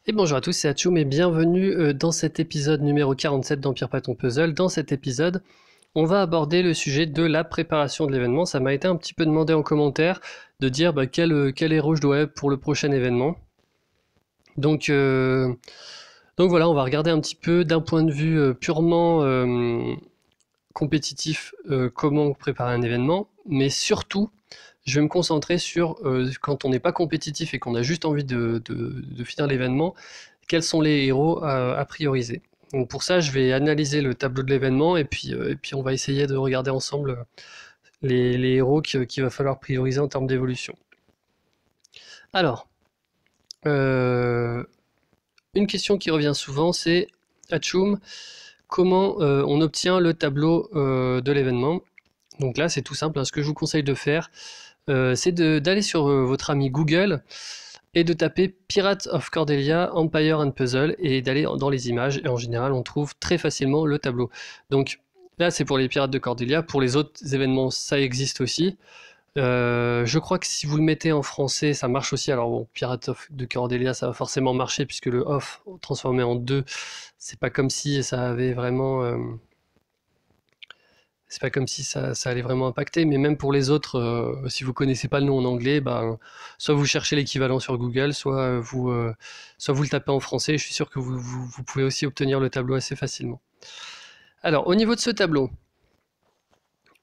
Et bonjour à tous, c'est Hachoum et bienvenue dans cet épisode numéro 47 d'Empire pas ton puzzle. Dans cet épisode, on va aborder le sujet de la préparation de l'événement. Ça m'a été un petit peu demandé en commentaire de dire quel héros je dois être pour le prochain événement. Donc, donc voilà, on va regarder un petit peu d'un point de vue purement compétitif comment préparer un événement, mais surtout je vais me concentrer sur quand on n'est pas compétitif et qu'on a juste envie de finir l'événement, quels sont les héros à prioriser. Donc pour ça, je vais analyser le tableau de l'événement et puis on va essayer de regarder ensemble les héros qu'il va falloir prioriser en termes d'évolution. Alors, une question qui revient souvent, c'est Hachoum, comment on obtient le tableau de l'événement. Donc là, c'est tout simple, hein. Ce que je vous conseille de faire, c'est d'aller sur votre ami Google et de taper Pirates of Cordelia, Empire and Puzzle et d'aller dans les images. Et en général, on trouve très facilement le tableau. Donc là, c'est pour les Pirates de Cordelia. Pour les autres événements, ça existe aussi. Je crois que si vous le mettez en français, ça marche aussi. Alors bon, Pirates de Cordelia, ça va forcément marcher puisque le off transformé en 2, c'est pas comme si ça avait vraiment... c'est pas comme si ça allait vraiment impacter, mais même pour les autres, si vous connaissez pas le nom en anglais, soit vous cherchez l'équivalent sur Google, soit vous le tapez en français, je suis sûr que vous pouvez aussi obtenir le tableau assez facilement. Alors, au niveau de ce tableau,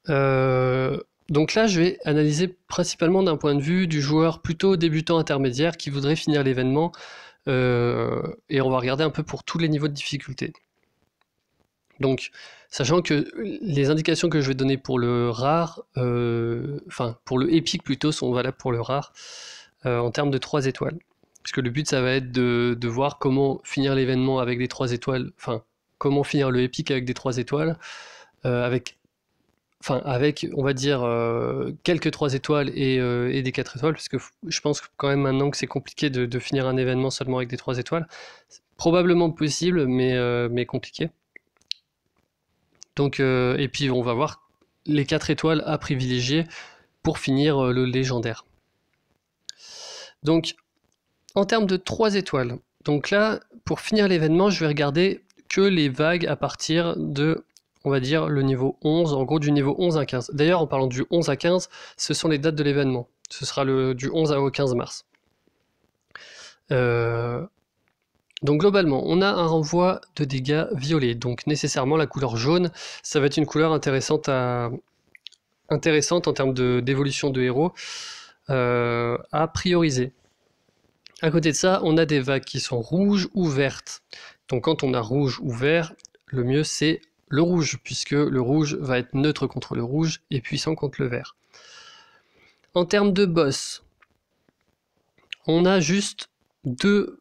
donc là, je vais analyser principalement d'un point de vue du joueur plutôt débutant intermédiaire qui voudrait finir l'événement, et on va regarder un peu pour tous les niveaux de difficulté. Donc, sachant que les indications que je vais donner pour le rare, enfin pour le épique plutôt, sont valables pour le rare en termes de 3 étoiles. Parce que le but, ça va être de voir comment finir l'événement avec des 3 étoiles, enfin comment finir le épique avec des 3 étoiles, avec, on va dire, quelques 3 étoiles et des 4 étoiles, parce que je pense quand même maintenant que c'est compliqué de finir un événement seulement avec des 3 étoiles. C'est probablement possible, mais compliqué. Donc, et puis on va voir les 4 étoiles à privilégier pour finir le légendaire. Donc, en termes de 3 étoiles, donc là, pour finir l'événement, je vais regarder que les vagues à partir de, on va dire, le niveau 11, en gros du niveau 11 à 15. D'ailleurs, en parlant du 11 à 15, ce sont les dates de l'événement. Ce sera du 11 au 15 mars. Donc globalement, on a un renvoi de dégâts violets, donc nécessairement la couleur jaune, ça va être une couleur intéressante en termes d'évolution de héros à prioriser. À côté de ça, on a des vagues qui sont rouges ou vertes. Donc quand on a rouge ou vert, le mieux c'est le rouge, puisque le rouge va être neutre contre le rouge et puissant contre le vert. En termes de boss, on a juste deux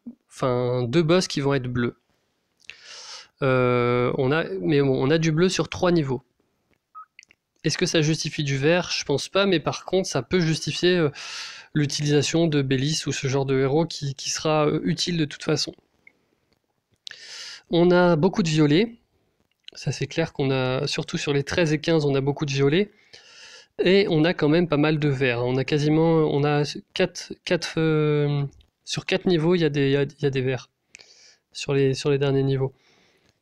boss qui vont être bleus. On a du bleu sur 3 niveaux. Est-ce que ça justifie du vert? Je pense pas, mais par contre, ça peut justifier l'utilisation de Bélis ou ce genre de héros qui sera utile de toute façon. On a beaucoup de violets. Ça, c'est clair qu'on a, surtout sur les 13 et 15, on a beaucoup de violets. Et on a quand même pas mal de verts. On a 4 sur 4 niveaux, il y a des verts. Sur les derniers niveaux.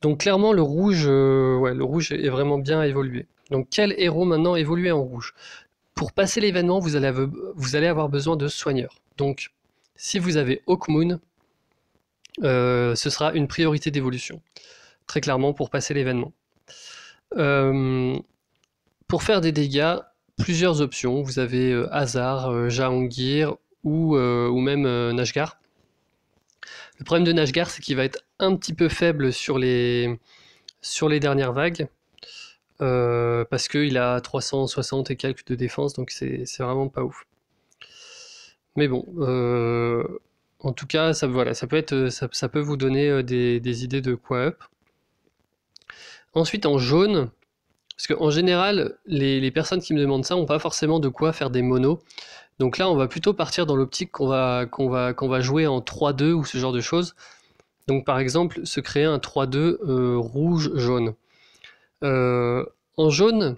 Donc clairement, le rouge est vraiment bien évolué. Donc quel héros maintenant évoluer en rouge? Pour passer l'événement, vous allez avoir besoin de soigneurs. Donc si vous avez Hawkmoon, ce sera une priorité d'évolution. Très clairement pour passer l'événement. Pour faire des dégâts, plusieurs options. Vous avez Hazard, Jahangir ou même Nashgar. Le problème de Nashgar, c'est qu'il va être un petit peu faible sur les dernières vagues, parce qu'il a 360 et quelques de défense, donc c'est vraiment pas ouf. Mais bon, en tout cas, ça peut vous donner des idées de quoi up. Ensuite, en jaune, parce qu'en général, les personnes qui me demandent ça n'ont pas forcément de quoi faire des monos. Donc là, on va plutôt partir dans l'optique qu'on va jouer en 3-2 ou ce genre de choses. Donc par exemple, se créer un 3-2 rouge-jaune. En jaune,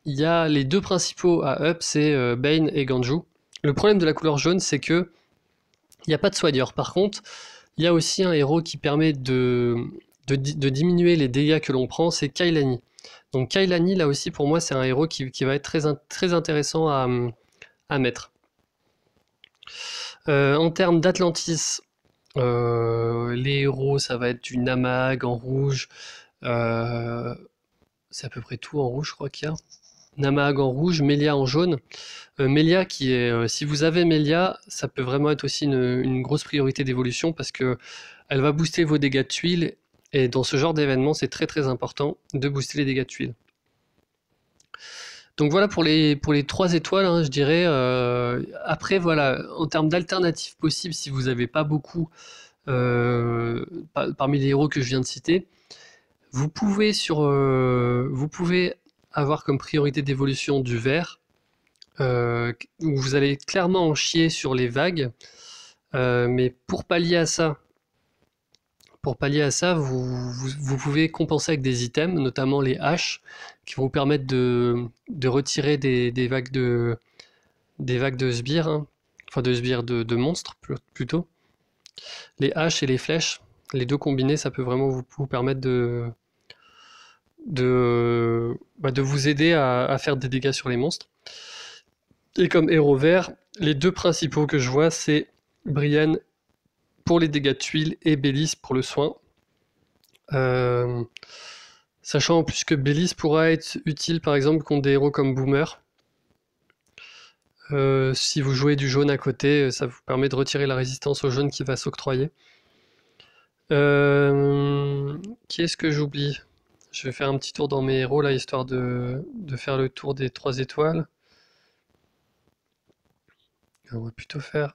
il y a les deux principaux à up, c'est Bane et Ganju. Le problème de la couleur jaune, c'est que il n'y a pas de soigneur. Par contre, Il y a aussi un héros qui permet de diminuer les dégâts que l'on prend, c'est Kailani. Donc Kailani, là aussi, pour moi, c'est un héros qui va être très intéressant à mettre. En termes d'Atlantis, les héros, ça va être du Namag en rouge. C'est à peu près tout en rouge, je crois qu'il y a. Namag en rouge, Melia en jaune. Melia qui est, si vous avez Melia, ça peut vraiment être aussi une grosse priorité d'évolution parce que elle va booster vos dégâts de tuiles et dans ce genre d'événement, c'est très important de booster les dégâts de tuiles. Donc voilà pour les 3 étoiles, hein, je dirais. Après, voilà, en termes d'alternatives possibles, si vous n'avez pas beaucoup parmi les héros que je viens de citer, vous pouvez avoir comme priorité d'évolution du vert, où vous allez clairement en chier sur les vagues, mais pour pallier à ça, vous pouvez compenser avec des items, notamment les haches, qui vont vous permettre de retirer des vagues de sbires, hein. Enfin de sbires de monstres plutôt. Les haches et les flèches, les deux combinés, ça peut vraiment vous permettre de vous aider à faire des dégâts sur les monstres. Et comme héros vert, les deux principaux que je vois, c'est Brienne pour les dégâts de tuiles et Bélis pour le soin. Sachant en plus que Bélis pourra être utile par exemple contre des héros comme Boomer. Si vous jouez du jaune à côté, ça vous permet de retirer la résistance au jaune qui va s'octroyer. Qui est-ce que j'oublie? Je vais faire un petit tour dans mes héros là, histoire de faire le tour des 3 étoiles. On va plutôt faire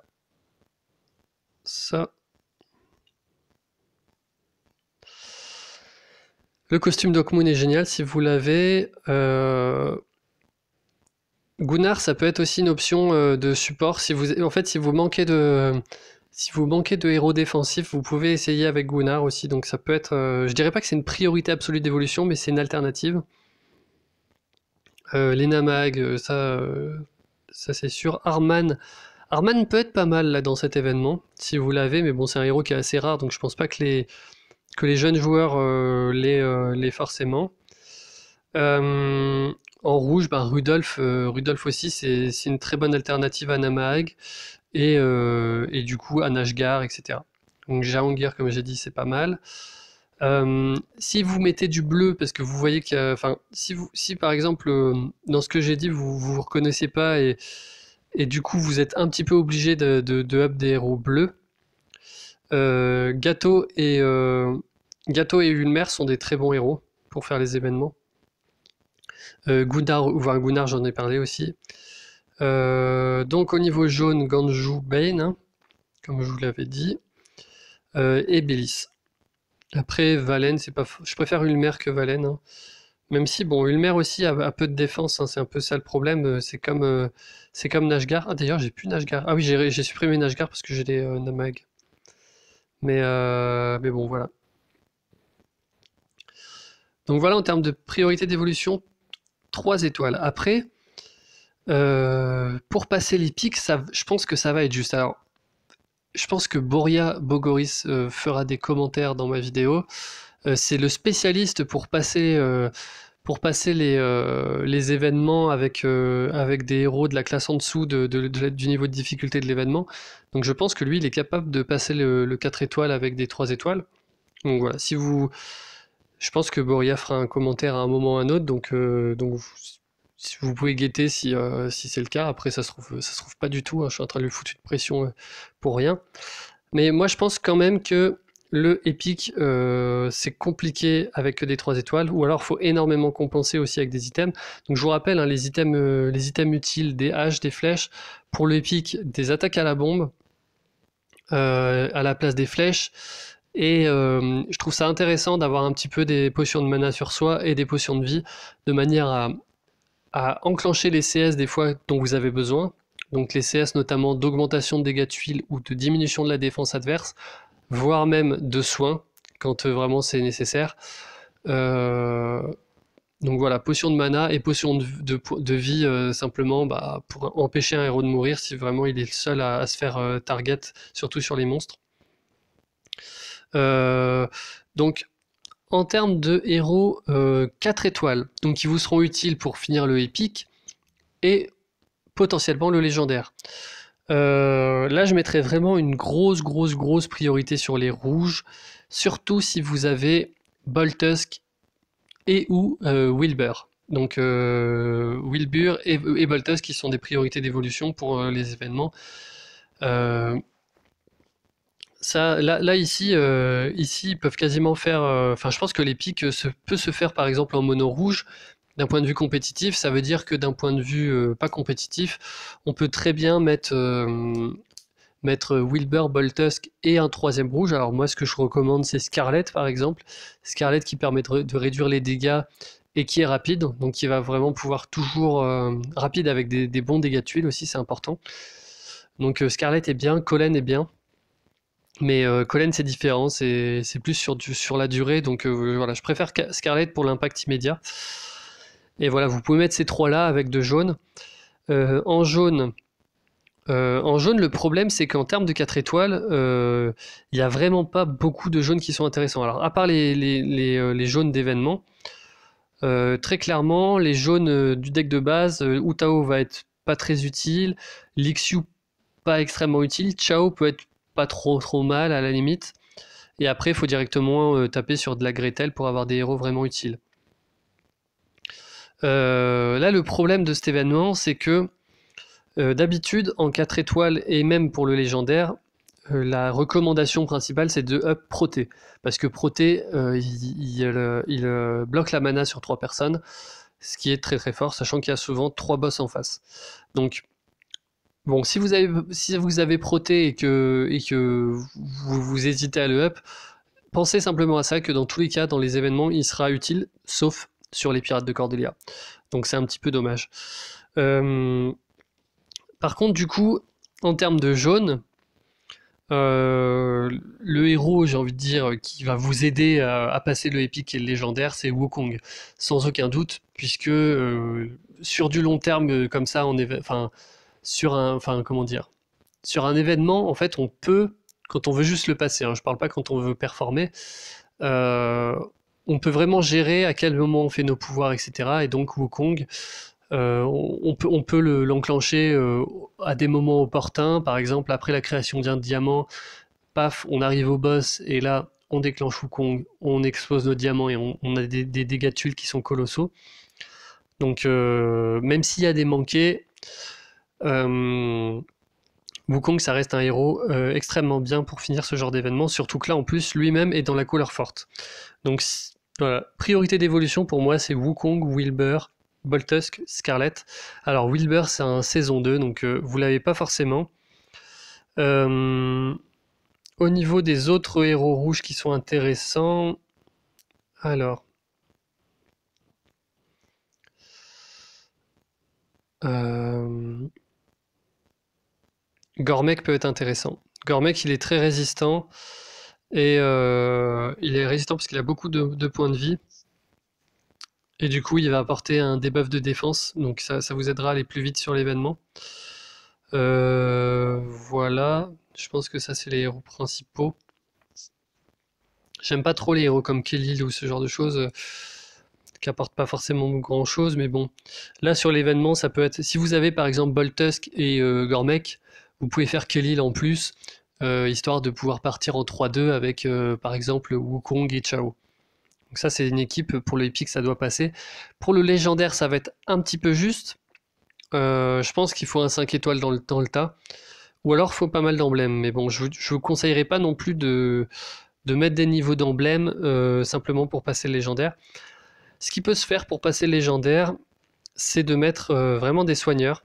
ça. Le costume d'Hawkmoon est génial si vous l'avez. Gunnar, ça peut être aussi une option de support. Si vous manquez de héros défensifs, vous pouvez essayer avec Gunnar aussi. Donc ça peut être. Je dirais pas que c'est une priorité absolue d'évolution, mais c'est une alternative. Les Namag, ça c'est sûr. Arman peut être pas mal là dans cet événement, si vous l'avez, mais bon, c'est un héros qui est assez rare, donc je pense pas que les jeunes joueurs l'aient forcément. En rouge, Rudolf aussi, c'est une très bonne alternative à Namag et du coup à Nashgar, etc. Donc Jahangir, comme j'ai dit, c'est pas mal. Si vous mettez du bleu, parce que vous voyez que, enfin, si par exemple dans ce que j'ai dit vous reconnaissez pas et du coup vous êtes un petit peu obligé de up des héros bleus, Gato et Ulmer sont des très bons héros pour faire les événements. Gunnar, j'en ai parlé aussi. Donc au niveau jaune, Ganju, Bane, hein, comme je vous l'avais dit, et Bélis. Après Valen, je préfère Ulmer que Valen, hein. Même si bon, Ulmer aussi a peu de défense, hein, c'est un peu ça le problème. C'est comme Nashgar. Ah d'ailleurs j'ai plus Nashgar. Ah oui, j'ai supprimé Nashgar parce que j'ai les Namag. Mais bon voilà. Donc voilà en termes de priorité d'évolution, 3 étoiles. Après, pour passer les pics, je pense que ça va être juste. Alors, je pense que Bogoris fera des commentaires dans ma vidéo. C'est le spécialiste pour passer les événements avec des héros de la classe en dessous du niveau de difficulté de l'événement. Donc je pense que lui, il est capable de passer le 4 étoiles avec des 3 étoiles. Donc voilà, je pense que Boria fera un commentaire à un moment ou à un autre, donc vous pouvez guetter si c'est le cas. Après, ça se trouve pas du tout, hein, je suis en train de lui foutre une pression pour rien. Mais moi, je pense quand même que le épique, c'est compliqué avec que des 3 étoiles, ou alors il faut énormément compenser aussi avec des items. Donc je vous rappelle, hein, les items utiles, des haches, des flèches, pour le épique, des attaques à la bombe, à la place des flèches. Et je trouve ça intéressant d'avoir un petit peu des potions de mana sur soi et des potions de vie, de manière à enclencher les CS des fois dont vous avez besoin. Donc les CS notamment d'augmentation de dégâts de tuiles ou de diminution de la défense adverse, voire même de soins, quand vraiment c'est nécessaire. Donc voilà, potion de mana et potion de vie, simplement pour empêcher un héros de mourir si vraiment il est le seul à se faire target, surtout sur les monstres. Euh, donc, en termes de héros, 4 étoiles, donc qui vous seront utiles pour finir le épique et potentiellement le légendaire. Là, je mettrais vraiment une grosse priorité sur les rouges, surtout si vous avez Boltusk et ou Wilbur. Donc Wilbur et Boltusk qui sont des priorités d'évolution pour les événements. Euh, là ici, ici, ils peuvent quasiment faire. Enfin, je pense que les pics peut se faire par exemple en mono rouge. D'un point de vue compétitif, ça veut dire que d'un point de vue pas compétitif, on peut très bien mettre Wilbur, Boltusk et un troisième rouge. Alors moi, ce que je recommande, c'est Scarlet par exemple. Scarlet qui permet de réduire les dégâts et qui est rapide, donc qui va vraiment pouvoir toujours rapide avec des bons dégâts de tuiles aussi, c'est important. Donc Scarlet est bien, Colin est bien. Mais Colin c'est différent, c'est plus sur la durée, donc voilà, je préfère Scarlet pour l'impact immédiat. Et voilà, vous pouvez mettre ces trois-là avec de jaune. En jaune, le problème c'est qu'en termes de 4 étoiles, il n'y a vraiment pas beaucoup de jaunes qui sont intéressants. Alors, à part les jaunes d'événements, très clairement, les jaunes du deck de base, Utao va être pas très utile, Lixiu pas extrêmement utile, Chao peut être pas trop mal à la limite. Et après, il faut directement taper sur de la Gretel pour avoir des héros vraiment utiles. Là, le problème de cet événement, c'est que d'habitude, en 4 étoiles et même pour le légendaire, la recommandation principale c'est de up Proté. Parce que Proté, il bloque la mana sur 3 personnes, ce qui est très fort, sachant qu'il y a souvent 3 boss en face. Donc, bon, si vous avez Proté et que vous hésitez à le up, pensez simplement à ça, que dans tous les cas, dans les événements, il sera utile, sauf sur les pirates de Cordelia. Donc c'est un petit peu dommage. Par contre, du coup, en termes de jaune, le héros, j'ai envie de dire, qui va vous aider à passer le épique et le légendaire, c'est Wukong. Sans aucun doute, puisque sur du long terme, comme ça, comment dire, sur un événement, en fait, on peut, quand on veut juste le passer, hein, je parle pas quand on veut performer, euh, on peut vraiment gérer à quel moment on fait nos pouvoirs, etc. Et donc Wukong, on peut l'enclencher à des moments opportuns, par exemple après la création d'un diamant, paf, on arrive au boss et là on déclenche Wukong, on explose nos diamants et on a des dégâts de tuiles qui sont colossaux. Donc même s'il y a des manqués, Wukong ça reste un héros extrêmement bien pour finir ce genre d'événement, surtout que là en plus lui-même est dans la couleur forte. Donc voilà, priorité d'évolution pour moi c'est Wukong, Wilbur, Boltusk, Scarlet. Alors Wilbur c'est un saison 2, donc vous l'avez pas forcément. Au niveau des autres héros rouges qui sont intéressants, alors... Gormek peut être intéressant. Gormek il est très résistant, et il est résistant parce qu'il a beaucoup de points de vie. Et du coup, il va apporter un debuff de défense, donc ça vous aidera à aller plus vite sur l'événement. Voilà, je pense que ça c'est les héros principaux. J'aime pas trop les héros comme Kelil ou ce genre de choses qui apportent pas forcément grand chose, mais bon. Là sur l'événement, ça peut être. Si vous avez par exemple Boltusk et Gormek, vous pouvez faire Kelil en plus, histoire de pouvoir partir en 3-2 avec par exemple Wukong et Chao. Donc ça c'est une équipe, pour l'épique ça doit passer. Pour le légendaire ça va être un petit peu juste. Je pense qu'il faut un 5 étoiles dans le tas. Ou alors il faut pas mal d'emblèmes. Mais bon, je vous conseillerais pas non plus de mettre des niveaux d'emblèmes simplement pour passer le légendaire. Ce qui peut se faire pour passer le légendaire, c'est de mettre vraiment des soigneurs.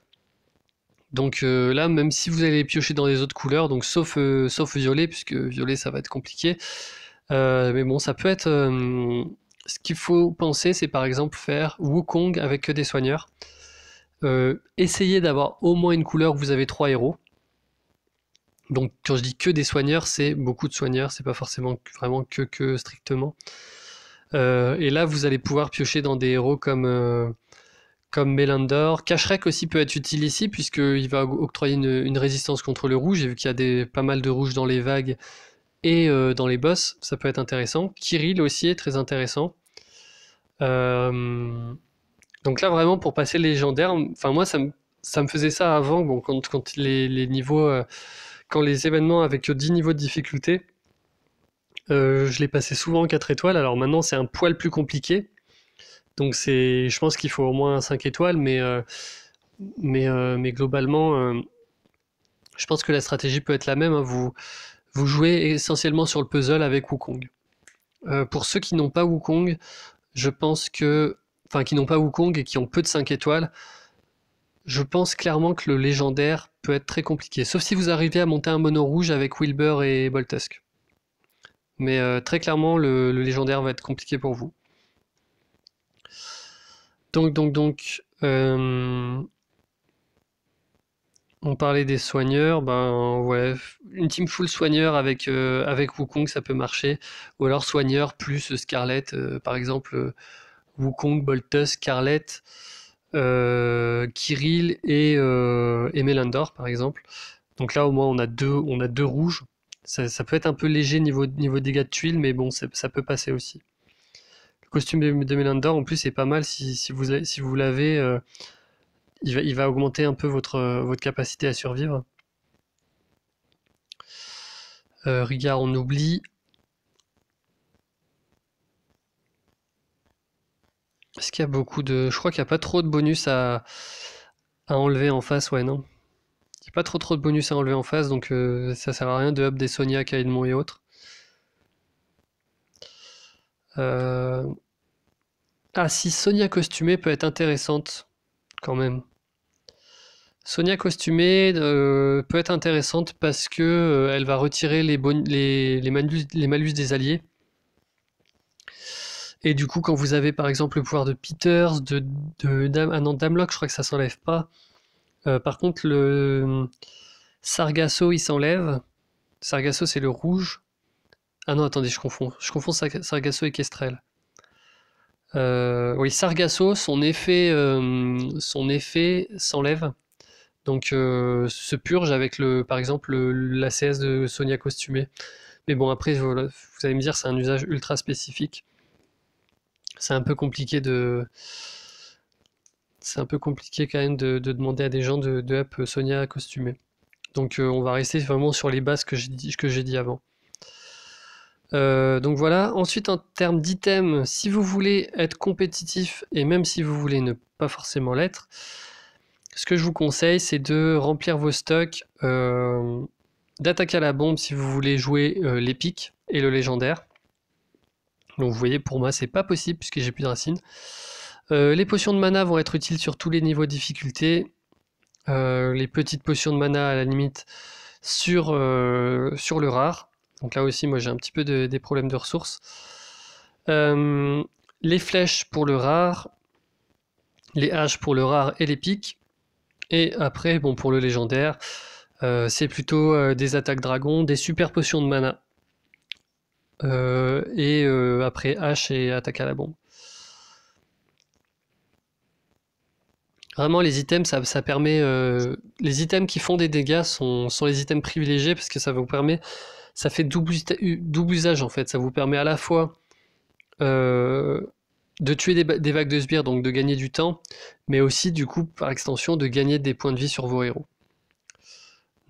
Donc là, même si vous allez piocher dans les autres couleurs, donc sauf violet, puisque violet ça va être compliqué, mais bon, ça peut être... ce qu'il faut penser, c'est par exemple faire Wukong avec que des soigneurs. Essayez d'avoir au moins une couleur où vous avez 3 héros. Donc quand je dis que des soigneurs, c'est beaucoup de soigneurs, c'est pas forcément vraiment que strictement. Et là, vous allez pouvoir piocher dans des héros comme Melandor. Kashrek aussi peut être utile ici, puisqu'il va octroyer une résistance contre le rouge, et vu qu'il y a pas mal de rouge dans les vagues, et dans les boss, ça peut être intéressant. Kirill aussi est très intéressant. Euh, donc là, vraiment, pour passer le légendaire, enfin moi, ça me faisait ça avant, bon, quand les niveaux, quand les événements avaient que 10 niveaux de difficulté, je les passais souvent en 4 étoiles. Alors maintenant, c'est un poil plus compliqué. Donc je pense qu'il faut au moins 5 étoiles, mais globalement, je pense que la stratégie peut être la même, hein. Vous jouez essentiellement sur le puzzle avec Wukong. Pour ceux qui n'ont pas Wukong, je pense que, enfin, qui n'ont pas Wukong et qui ont peu de 5 étoiles, je pense clairement que le légendaire peut être très compliqué. Sauf si vous arrivez à monter un mono rouge avec Wilbur et Boltusk. Mais très clairement, le légendaire va être compliqué pour vous. Donc, on parlait des soigneurs, ben ouais, une team full soigneur avec Wukong, ça peut marcher. Ou alors soigneur plus Scarlet, par exemple, Wukong, Boltus, Scarlet, Kirill et Melandor, par exemple. Donc là, au moins, on a deux rouges. Ça peut être un peu léger niveau dégâts de tuiles, mais bon, ça peut passer aussi. Le costume de Melandor, en plus, c'est pas mal si vous l'avez. Il va augmenter un peu votre capacité à survivre. Rigard, on oublie. Est-ce qu'il y a beaucoup de... Je crois qu'il n'y a pas trop de bonus à enlever en face, ouais, non. Il n'y a pas trop de bonus à enlever en face, donc ça sert à rien de up des Sonia, Kaedmon et autres. Euh, Ah si, Sonia costumée peut être intéressante, quand même. Sonia costumée peut être intéressante parce que elle va retirer les malus des alliés. Et du coup, quand vous avez par exemple le pouvoir de Peters, ah non, Damlock, je crois que ça s'enlève pas. Par contre, le Sargasso, il s'enlève. Sargasso, c'est le rouge. Ah non, attendez, je confonds. Je confonds Sargasso et Kestrel. Oui, Sargasso, son effet s'enlève. Donc, se purge avec par exemple, l'ACS de Sonia costumée. Mais bon, après, voilà, vous allez me dire, c'est un usage ultra spécifique. C'est un peu compliqué c'est un peu compliqué quand même de demander à des gens de up Sonia costumée. Donc on va rester vraiment sur les bases que j'ai dit avant. Donc voilà, ensuite en termes d'items, si vous voulez être compétitif et même si vous voulez ne pas forcément l'être, ce que je vous conseille c'est de remplir vos stocks, d'attaquer à la bombe si vous voulez jouer l'épique et le légendaire. Donc vous voyez, pour moi c'est pas possible puisque j'ai plus de racines. Les potions de mana vont être utiles sur tous les niveaux de difficulté. Les petites potions de mana à la limite sur le rare. Donc là aussi, moi j'ai un petit peu des problèmes de ressources. Les flèches pour le rare, les haches pour le rare et les pics. Et après, bon, pour le légendaire, c'est plutôt des attaques dragons, des super potions de mana. Et après, hache et attaque à la bombe. Vraiment, les items, ça permet. Les items qui font des dégâts sont les items privilégiés parce que ça vous permet. Ça fait double usage en fait. Ça vous permet à la fois de tuer des vagues de sbires, donc de gagner du temps, mais aussi du coup par extension de gagner des points de vie sur vos héros.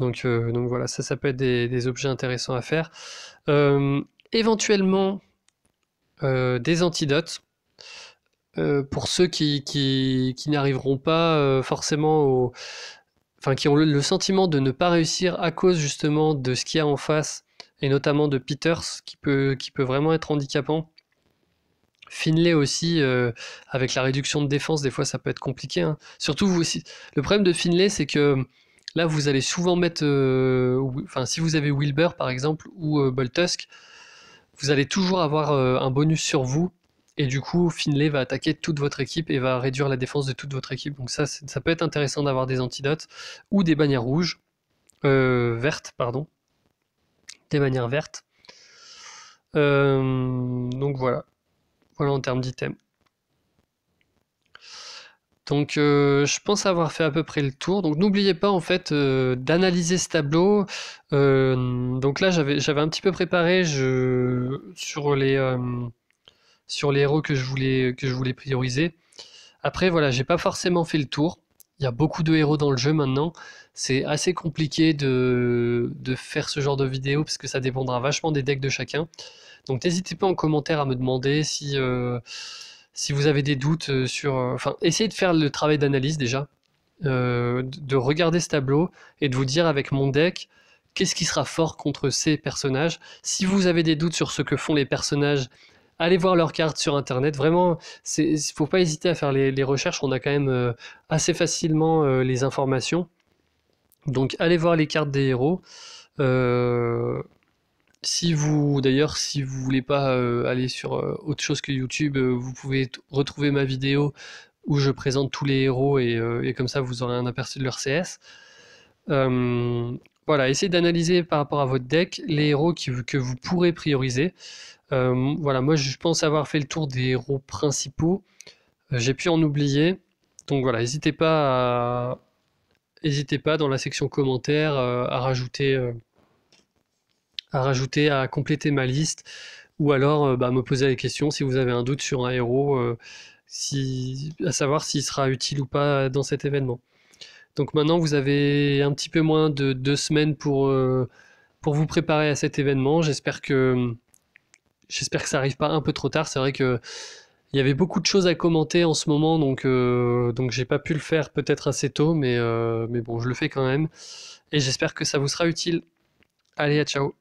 Donc voilà, ça peut être des objets intéressants à faire. Éventuellement des antidotes. Pour ceux qui n'arriveront pas forcément enfin qui ont le sentiment de ne pas réussir à cause justement de ce qu'il y a en face, et notamment de Peters, qui peut vraiment être handicapant. Finlay aussi, avec la réduction de défense, des fois ça peut être compliqué, hein. Surtout vous aussi. Le problème de Finlay, c'est que là vous allez souvent mettre, enfin si vous avez Wilbur par exemple ou Boltusk, vous allez toujours avoir un bonus sur vous. Et du coup, Finlay va attaquer toute votre équipe et va réduire la défense de toute votre équipe. Donc ça peut être intéressant d'avoir des antidotes ou des bannières rouges, vertes, pardon, des bannières vertes. Donc voilà en termes d'items. Donc je pense avoir fait à peu près le tour. Donc n'oubliez pas en fait d'analyser ce tableau. Donc là j'avais un petit peu préparé sur les héros que je voulais prioriser. Après voilà, j'ai pas forcément fait le tour. Il y a beaucoup de héros dans le jeu maintenant. C'est assez compliqué de faire ce genre de vidéo parce que ça dépendra vachement des decks de chacun. Donc n'hésitez pas en commentaire à me demander si vous avez des doutes sur... Enfin, essayez de faire le travail d'analyse déjà, de regarder ce tableau et de vous dire avec mon deck, qu'est-ce qui sera fort contre ces personnages. Si vous avez des doutes sur ce que font les personnages, allez voir leurs cartes sur internet. Vraiment, faut pas hésiter à faire les recherches, on a quand même assez facilement les informations. Donc allez voir les cartes des héros. Euh, D'ailleurs, si vous voulez pas aller sur autre chose que YouTube, vous pouvez retrouver ma vidéo où je présente tous les héros et comme ça vous aurez un aperçu de leur CS. Euh, voilà, essayez d'analyser par rapport à votre deck les héros que vous pourrez prioriser. Voilà, moi je pense avoir fait le tour des héros principaux. J'ai pu en oublier. Donc voilà, n'hésitez pas dans la section commentaires à compléter ma liste, ou alors bah, me poser la question si vous avez un doute sur un héros, à savoir s'il sera utile ou pas dans cet événement. Donc maintenant vous avez un petit peu moins de 2 semaines pour vous préparer à cet événement. J'espère que ça arrive pas un peu trop tard. C'est vrai que il y avait beaucoup de choses à commenter en ce moment, donc j'ai pas pu le faire peut-être assez tôt, mais bon, je le fais quand même. Et j'espère que ça vous sera utile. Allez, à ciao!